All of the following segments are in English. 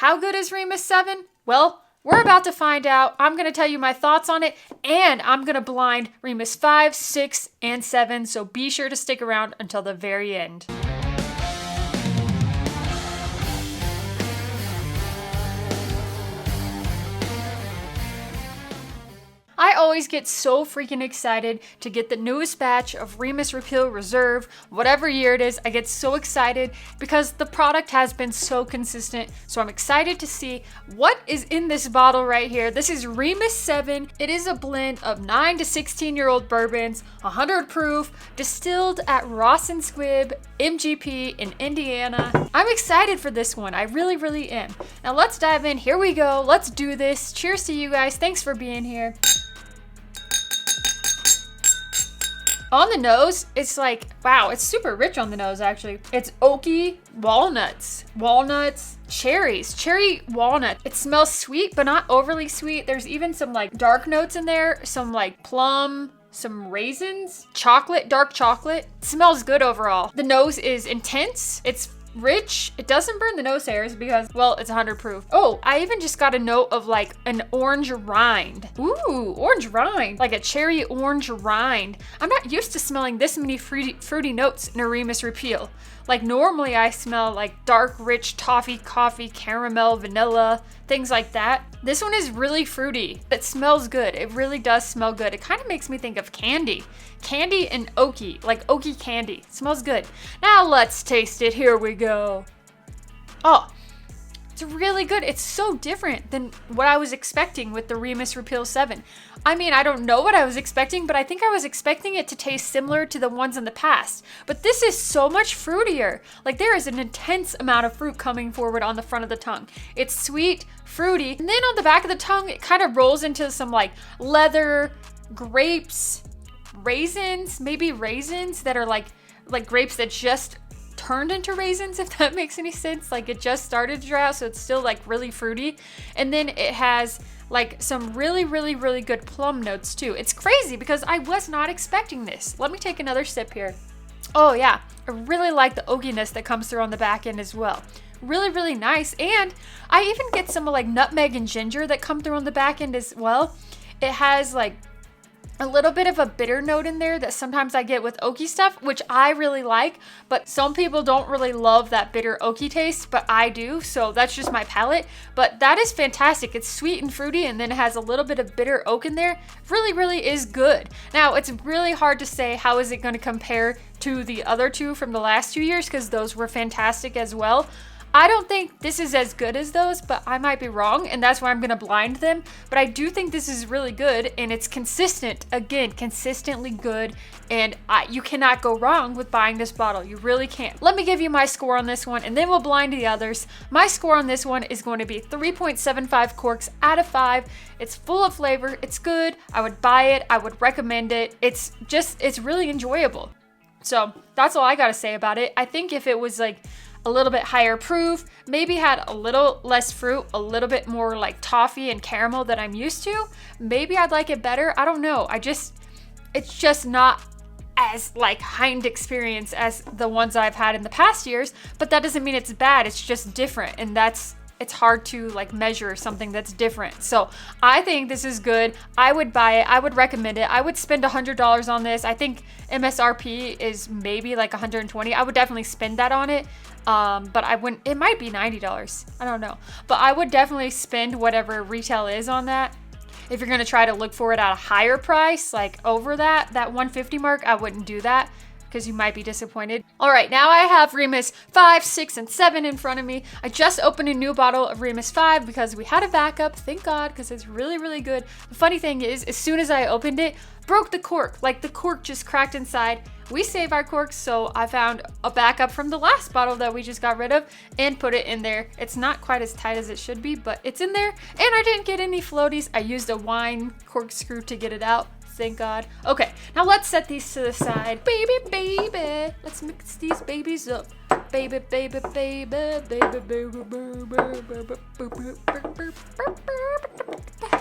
How good is Remus 7? Well, we're about to find out. I'm going to tell you my thoughts on it, and I'm going to blind Remus 5, 6, and 7, so be sure to stick around until the very end. I always get so freaking excited to get the newest batch of Remus Repeal Reserve, whatever year it is. I get so excited because the product has been so consistent. So I'm excited to see what is in this bottle right here. This is Remus 7. It is a blend of 9 to 16-year-old bourbons, 100 proof, distilled at Ross and Squibb, MGP in Indiana. I'm excited for this one. I really, really am. Now let's dive in. Here we go. Let's do this. Cheers to you guys. Thanks for being here. On the nose, it's like, wow, it's super rich on the nose, actually. It's oaky, walnuts, cherries, cherry walnut. It smells sweet, but not overly sweet. There's even some like dark notes in there, some like plum, some raisins, chocolate, dark chocolate. It smells good overall. The nose is intense. It's rich. It doesn't burn the nose hairs because, well, it's 100 proof. Oh, I even just got a note of like an orange rind. Ooh, orange rind. Like a cherry orange rind. I'm not used to smelling this many fruity notes in a Remus Repeal. Like normally I smell like dark, rich toffee, coffee, caramel, vanilla, things like that. This one is really fruity. It smells good. It really does smell good. It kind of makes me think of candy. Candy and oaky, like oaky candy. It smells good. Now let's taste it. Here we go. Oh, it's really good. It's so different than what I was expecting with the Remus Repeal 7. I mean, I don't know what I was expecting, but I think I was expecting it to taste similar to the ones in the past. But this is so much fruitier. Like there is an intense amount of fruit coming forward on the front of the tongue. It's sweet, fruity, and then on the back of the tongue, it kind of rolls into some like leather, grapes, raisins, maybe raisins that are like grapes that just turned into raisins, if that makes any sense. Like it just started to dry out, so it's still like really fruity. And then it has like some really, really, really good plum notes too. It's crazy because I was not expecting this. Let me take another sip here. Oh yeah, I really like the oakiness that comes through on the back end as well. Really, really nice. And I even get some like nutmeg and ginger that come through on the back end as well. It has like a little bit of a bitter note in there that sometimes I get with oaky stuff, which I really like, but some people don't really love that bitter oaky taste, but I do, so that's just my palate. But that is fantastic. It's sweet and fruity, and then it has a little bit of bitter oak in there. Really, really is good. Now, it's really hard to say how is it going to compare to the other two from the last 2 years, because those were fantastic as well. I don't think this is as good as those, but I might be wrong, and that's why I'm gonna blind them. But I do think this is really good, and it's consistent. Again, consistently good, and you cannot go wrong with buying this bottle. You really can't. Let me give you my score on this one, and then we'll blind the others. My score on this one is going to be 3.75 corks out of 5. It's full of flavor. It's good. I would buy it. I would recommend it. It's really enjoyable. So that's all I gotta say about it. I think if it was like a little bit higher proof, maybe had a little less fruit, a little bit more like toffee and caramel that I'm used to, maybe I'd like it better. I don't know. It's just not as like heightened experience as the ones I've had in the past years, but that doesn't mean it's bad. It's just different, and it's hard to like measure something that's different. So I think this is good. I would buy it. I would recommend it. I would spend $100 on this. I think MSRP is maybe like $120. I would definitely spend that on it. But I wouldn't, it might be $90. I don't know. But I would definitely spend whatever retail is on that. If you're gonna try to look for it at a higher price, like over that $150 mark, I wouldn't do that, because you might be disappointed. All right, now I have Remus 5, 6, and 7 in front of me. I just opened a new bottle of Remus 5 because we had a backup, thank God, because it's really, really good. The funny thing is, as soon as I opened it, broke the cork. Like the cork just cracked inside. We save our corks, so I found a backup from the last bottle that we just got rid of and put it in there. It's not quite as tight as it should be, but it's in there, and I didn't get any floaties. I used a wine corkscrew to get it out. Thank God. Okay, now let's set these to the side. Baby, let's mix these babies up. Baby.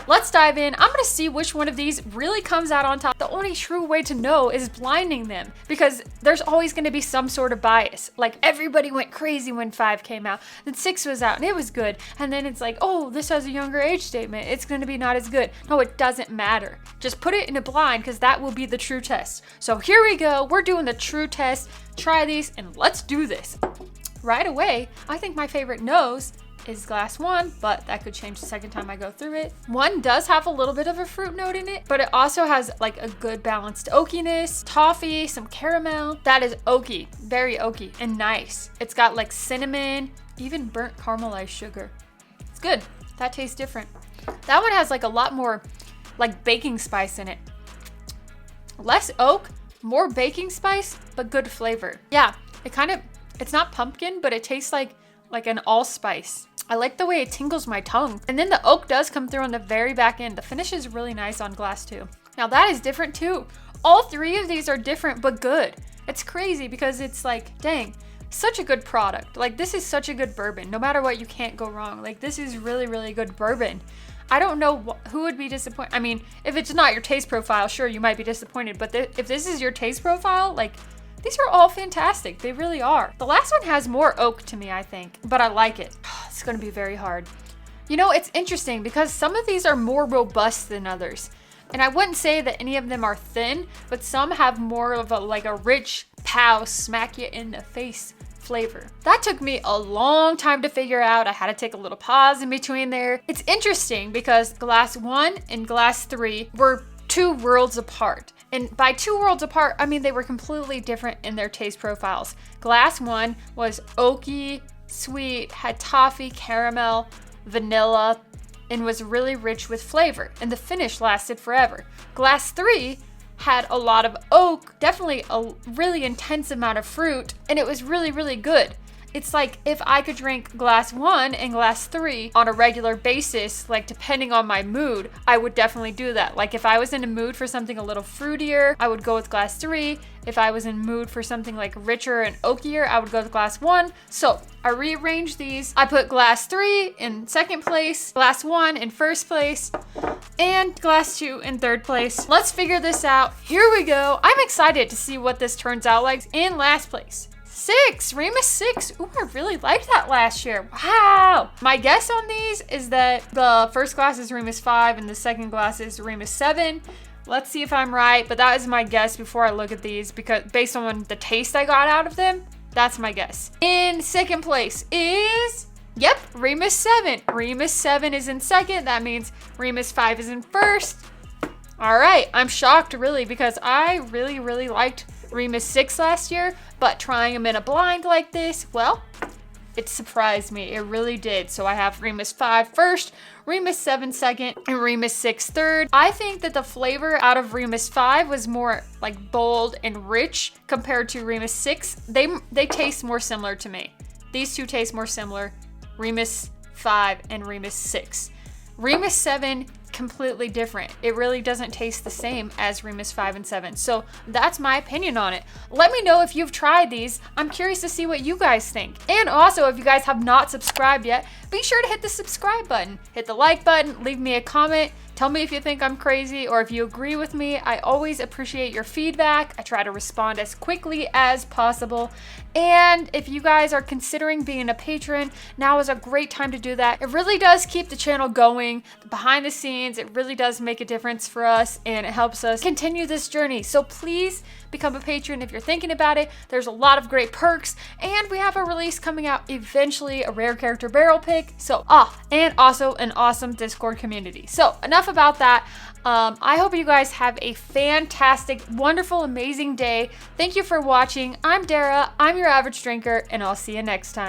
let's dive in. I'm gonna see which one of these really comes out on top. The only true way to know is blinding them, because there's always gonna be some sort of bias. Like everybody went crazy when 5 came out, then 6 was out and it was good. And then it's like, oh, this has a younger age statement, it's gonna be not as good. No, it doesn't matter. Just put it in a blind, because that will be the true test. So here we go, we're doing the true test. Try these and let's do this. Right away, I think my favorite nose is glass 1, but that could change the second time I go through it. 1 does have a little bit of a fruit note in it, but it also has like a good balanced oakiness, toffee, some caramel. That is oaky, very oaky and nice. It's got like cinnamon, even burnt caramelized sugar. It's good. That tastes different. That one has like a lot more like baking spice in it. Less oak, more baking spice, but good flavor. Yeah, it's not pumpkin, but it tastes like an allspice. I like the way it tingles my tongue. And then the oak does come through on the very back end. The finish is really nice on glass 2. Now that is different too. All 3 of these are different, but good. It's crazy because it's like, dang, such a good product. Like this is such a good bourbon. No matter what, you can't go wrong. Like this is really, really good bourbon. I don't know who would be disappointed. I mean, if it's not your taste profile, sure, you might be disappointed. But if this is your taste profile, like, these are all fantastic. They really are. The last one has more oak to me, I think, but I like it. It's gonna be very hard. You know, it's interesting because some of these are more robust than others. And I wouldn't say that any of them are thin, but some have more of a rich, pow, smack you in the face flavor. That took me a long time to figure out. I had to take a little pause in between there. It's interesting because glass 1 and glass 3 were 2 worlds apart. And by 2 worlds apart, I mean they were completely different in their taste profiles. Glass 1 was oaky, sweet, had toffee, caramel, vanilla, and was really rich with flavor. And the finish lasted forever. Glass 3 had a lot of oak, definitely a really intense amount of fruit, and it was really, really good. It's like if I could drink glass 1 and glass 3 on a regular basis, like depending on my mood, I would definitely do that. Like if I was in a mood for something a little fruitier, I would go with glass 3. If I was in mood for something like richer and oakier, I would go with glass 1. So I rearranged these. I put glass 3 in second place, glass 1 in first place, and glass 2 in third place. Let's figure this out. Here we go. I'm excited to see what this turns out like. In last place, 6, Remus 6. Ooh, I really liked that last year. Wow. My guess on these is that the first glass is Remus 5 and the second glass is Remus 7. Let's see if I'm right, but that is my guess before I look at these, because based on the taste I got out of them, that's my guess. In second place is, yep, Remus 7. Remus 7 is in second. That means Remus 5 is in first. All right, I'm shocked really, because I really, really liked Remus 6 last year, but trying them in a blind like this, well, it surprised me. It really did. So I have Remus 5 first, Remus 7 second, and Remus 6 third. I think that the flavor out of Remus 5 was more like bold and rich compared to Remus 6. They taste more similar to me. These two taste more similar, Remus 5 and Remus 6. Remus 7, completely different. It really doesn't taste the same as Remus 5 and 7. So that's my opinion on it. Let me know if you've tried these. I'm curious to see what you guys think. And also, if you guys have not subscribed yet, be sure to hit the subscribe button. Hit the like button, leave me a comment. Tell me if you think I'm crazy or if you agree with me. I always appreciate your feedback. I try to respond as quickly as possible. And if you guys are considering being a patron, now is a great time to do that. It really does keep the channel going. Behind the scenes, it really does make a difference for us, and it helps us continue this journey. So please become a patron if you're thinking about it. There's a lot of great perks, and we have a release coming out eventually, a rare character barrel pick. So, and also an awesome Discord community. So enough about that. I hope you guys have a fantastic, wonderful, amazing day. Thank you for watching. I'm Dara. I'm your average drinker, and I'll see you next time.